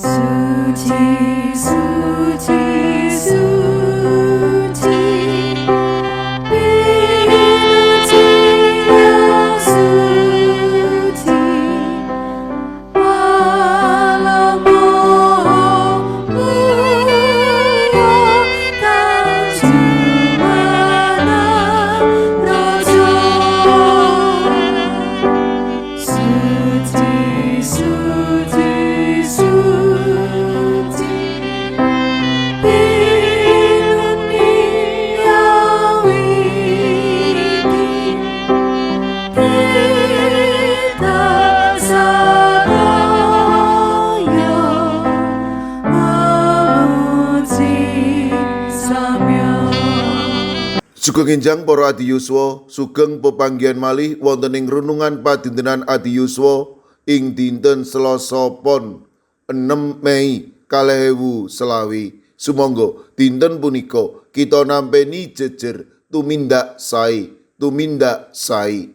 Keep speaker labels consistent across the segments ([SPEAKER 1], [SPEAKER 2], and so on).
[SPEAKER 1] Suci, suci, suci, Pinuci yang suci, Haleluya, Kang Jumanan Raja. Suci, suci, suci, Pinuci yang widi, kita sadaya memuji samya.
[SPEAKER 2] Sugeng enjang para adiyuswa, sugeng pepanggihan malih wonten ing renungan padintenan adiyuswa ing dinten Selasa Pon 6 Mei 2020. Sumangga dinten punika kita nampeni jejer tumindak sae, tumindak sae.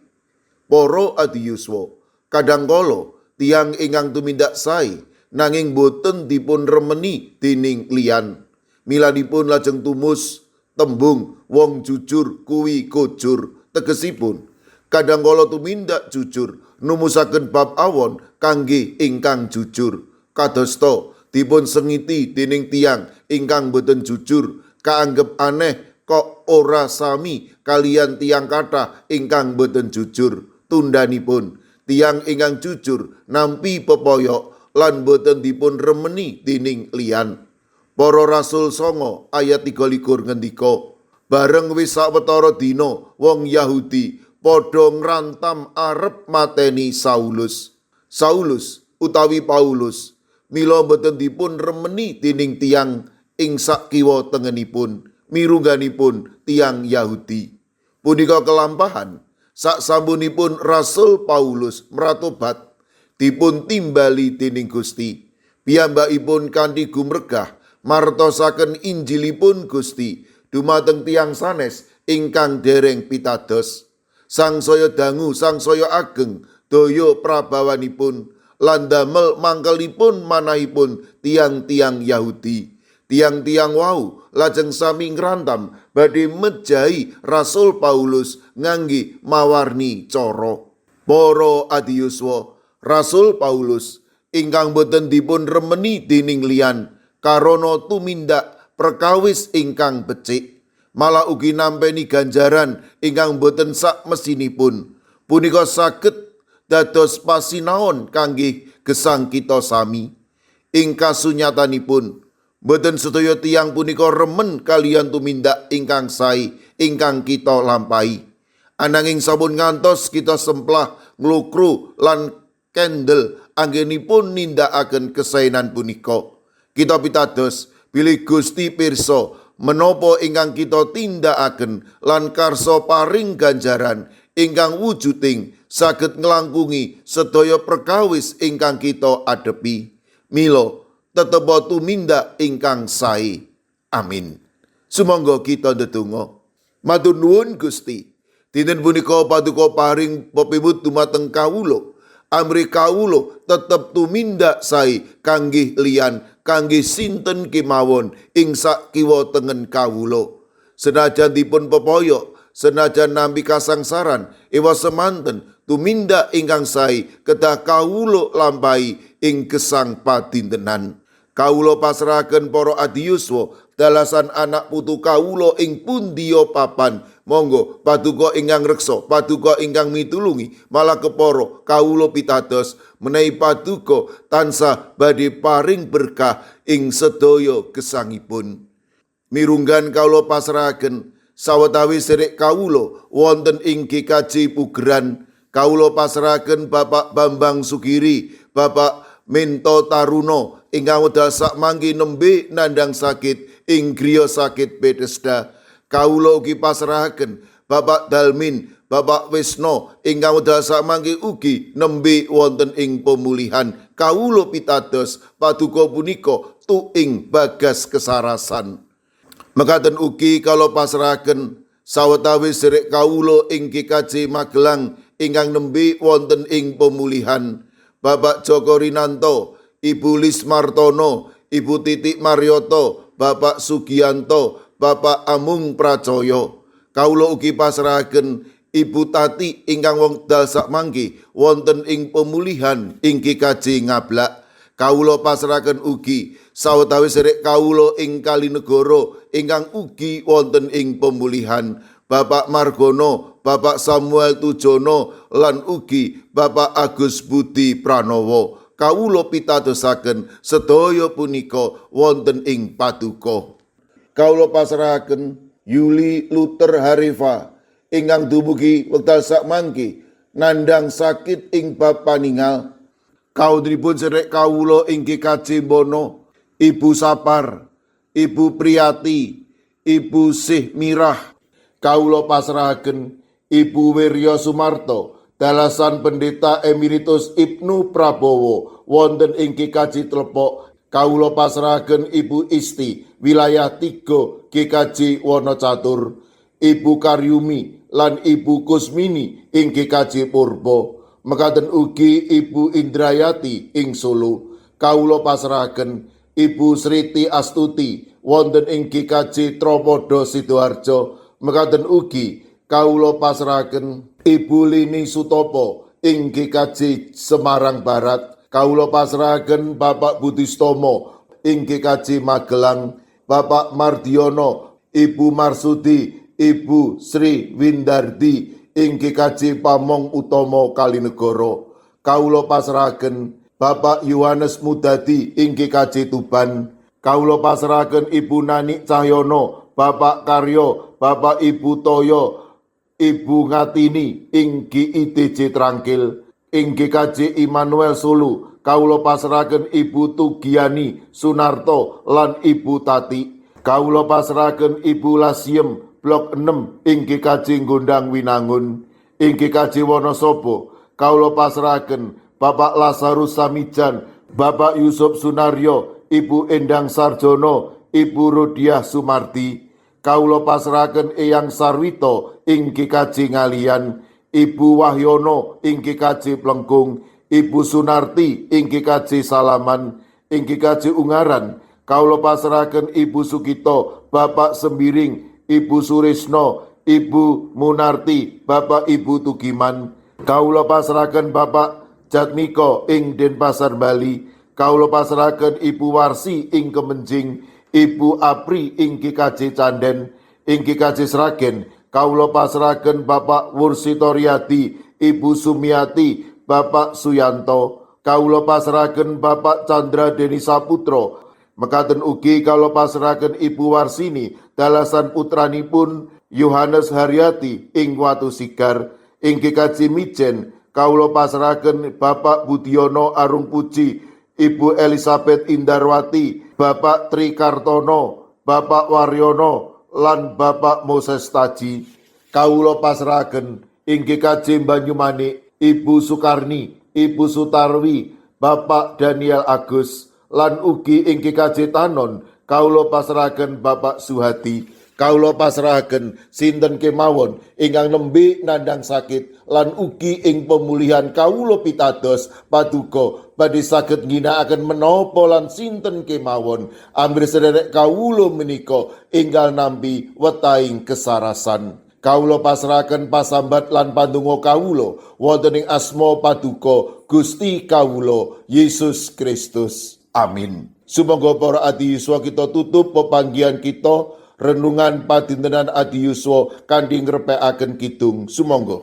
[SPEAKER 2] Para adiyuswa, kadangkala tiyang ingkang tumindak sae nanging boten dipun remeni dening liyan. Milanipun lajeng tumus tembung wong jujur kuwi kujur, tegesipun kadangkala tumindak jujur numusaken bab awon kangge ingkang jujur. Kadosta dipun sengiti dening tiyang ingkang boten jujur kaanggep aneh kok ora sami kalian tiyang kathah ingkang boten jujur. Tundanipun tiyang ingkang jujur nampi pepoyok lan boten dipun remeni dening liyan. Para Rasul 9 ayat 23 ngendika, bareng wis sawetara dina wong Yahudi padha ngrantam arep mateni Saulus. Saulus utawi Paulus mila boten dipun remeni dening tiyang ing sak kiwa tengenipun mirungganipun tiyang Yahudi. Punika kelampahan saksampunipun Rasul Paulus mratobat dipun timbali dening Gusti. Piyambakipun kanthi gumregah martosaken Injilipun Gusti dumateng tiyang sanes ingkang dereng pitados. Sangsaya dangu, sangsaya ageng daya prabawanipun lan damel mangkelipun manahipun tiang-tiang Yahudi. Tiang-tiang wau lajeng sami ngrantam badhe mejahi Rasul Paulus ngangge mawarni cara. Para adiyuswa, Rasul Paulus ingkang boten dipun remeni dening liyan karana tumindak perkawis ingkang becik, malah ugi nampeni ganjaran ingkang boten sak mesinipun. Punika saged dados pasinaon kangge gesang kita sami. Ing kasunyatanipun boten sedaya tiyang punika remen kalian tumindak ingkang sae ingkang kita lampahi. Ananging sampun ngantos kita semplah nglukru lan kendel anggenipun nindakaken kesaenan punika. Kita pitados bilih Gusti pirsa menapa ingkang kita tindakaken lan karsa paring ganjaran ingkang wujuding saged nglangkungi sedaya perkawis ingkang kita adepi. Mila tetep tumindak ingkang sae. Amin. Sumangga kita ndedonga. Matur nuwun Gusti, dinten punika paduka paring pepimut dumateng kawula. Amri kawula tetep tumindak sae kangge liyan, kangge sinten kemawon ing sak kiwa tengen kawula. Senajan dipun pepoyok, senajan nampi kasangsaran, ewa semanten tumindak ingkang sae kedah kawula lampahi ing gesang padintenan. Kawula pasrahaken para adiyuswa dalasan anak putu kawula ing pundiya papan. Monggo paduka ingkang reksa, paduka ingkang mitulungi, malah kepara kawula pitados menawi paduka tansah badhe paring berkah ing sedaya gesangipun. Mirunggan kawula pasrahaken sawetawis sedherek kawula wonten ing GKJ Pugeran. Kawula pasrahaken Bapak Bambang Sugiri, Bapak Mento Taruno ingkang wedal sakmangke nembe nandhang sakit ing griya sakit Bethesda. Kawula ugi pasrahaken Bapak Dalmin, Bapak Wisno ingkang wedal sakmangke ugi nembe wonten ing pemulihan. Kawula pitados paduka punika tuing bagas kesarasan. Mekaten ugi kawula pasrahaken sawetawis sedherek kawula ing GKJ Magelang ingkang nembe wonten ing pemulihan. Bapak Joko Rinanto Ibu Lis Martono, Ibu Titik Marioto, Bapak Sugianto, Bapak Amung Pracoyo. Kawula ugi pasrahaken Ibu Tati ingkang wekdal sakmangke wonten ing pemulihan ing Kikaji Ngablak. Kawula pasrahaken ugi sawetawis sedherek kawula ing Kalinegoro ingkang ugi wonten ing pemulihan, Bapak Margono, Bapak Samuel Tujono lan ugi Bapak Agus Budi Pranowo. Kawula pitadosaken sedaya punika wonten ing paduka. Kawula pasrahaken Yuli Luther Harifa ingkang dumugi wekdal sakmangke nandhang sakit ing bab paningal. Kawulanipun sedherek kawula ing Kikaji Bono, Ibu Sapar, Ibu Priyati, Ibu Sih Mirah. Kawula pasrahaken Ibu Wirya Sumarto, dalasan Pendeta Emeritus Ibnu Prabowo wonten ing Kikaji Tlepok. Kawula pasrahaken Ibu Isti, wilayah 3 Kikaji Wonocatur, Ibu Karyumi lan Ibu Kusmini ing Kikaji Purbo. Mekaten ugi Ibu Indrayati ing Solo. Kawula pasrahaken Ibu Sriti Astuti wonten ing Kikaji Tropodo Sidoarjo. Mekaten ugi kawula pasrahaken Ibu Lini Sutopo ing Kikaji Semarang Barat. Kawula pasrahaken Bapak Budistomo ing Kikaji Magelang, Bapak Mardiono, Ibu Marsudi, Ibu Sri Windardi ing Kikaji Pamong Utomo Kalinegoro. Kawula pasrahaken Bapak Yohanes Mudadi ing Kikaji Tuban. Kawula pasrahaken Ibu Nani Cahyono, Bapak Karyo, Bapak Ibu Toyo, Ibu Ngatini ing GIDJ Trangkil. Ing Kikaji Immanuel Sulu, kawula pasrahaken Ibu Tugiani Sunarto lan Ibu Tati. Kawula pasrahaken Ibu Lasiem Blok 6 ing Kikaji Gondang Winangun. Ing Kikaji Wonosobo, kawula pasrahaken Bapak Lazarus Samijan, Bapak Yusuf Sunaryo, Ibu Endang Sarjono, Ibu Rodiah Sumarti. Kawula pasrahaken Eyang Sarwito ing Kikaji Ngalian, Ibu Wahyono ing Kikaji Plengkung, Ibu Sunarti ing Kikaji Salaman. Ing Kikaji Ungaran, kawula pasrahaken Ibu Sukito, Bapak Sembiring, Ibu Surisno, Ibu Munarti, Bapak Ibu Tugiman. Kawula pasrahaken Bapak Jatmiko ing Denpasar Bali. Kawula pasrahaken Ibu Warsi ing Kemenjing, Ibu Apri ing Kikaji Canden. Ing Kikaji Sragen, kawula pasrahaken Bapak Wursitoryadi, Ibu Sumiati, Bapak Suyanto. Kawula pasrahaken Bapak Chandra Deni Saputro. Mekaten ugi kawula pasrahaken Ibu Warsini, dalasan putranipun Yohanes Haryati ing Watu Sigar. Ing Kikaji Mijen, kawula pasrahaken Bapak Budiono Arung Puji, Ibu Elizabeth Indarwati, Bapak Tri Kartono, Bapak Waryono lan Bapak Moses Taji. Kawula pasrahaken ing Kikaji Banyumanik, Ibu Sukarni, Ibu Sutarwi, Bapak Daniel Agus lan ugi ing Kikaji Tanon, kawula pasrahaken Bapak Suhadi. Kawula pasrahaken sinten kemawon ingkang nembe nandhang sakit lan ugi ing pemulihan kawula pitados paduka badhe saged ngginakaken menapa lan sinten kemawon ambil sederek kawula menika enggal nampi wetahing kesarasan. Kawula pasrahaken pasambat lan pandonga kawula wonten ing asma paduka Gusti kawula Yesus Kristus. Amin. Sumangga para adi yuswa kita tutup pepanggihan kita renungan padintenan adi yuswa kanthi ngrepekaken kidung. Sumangga.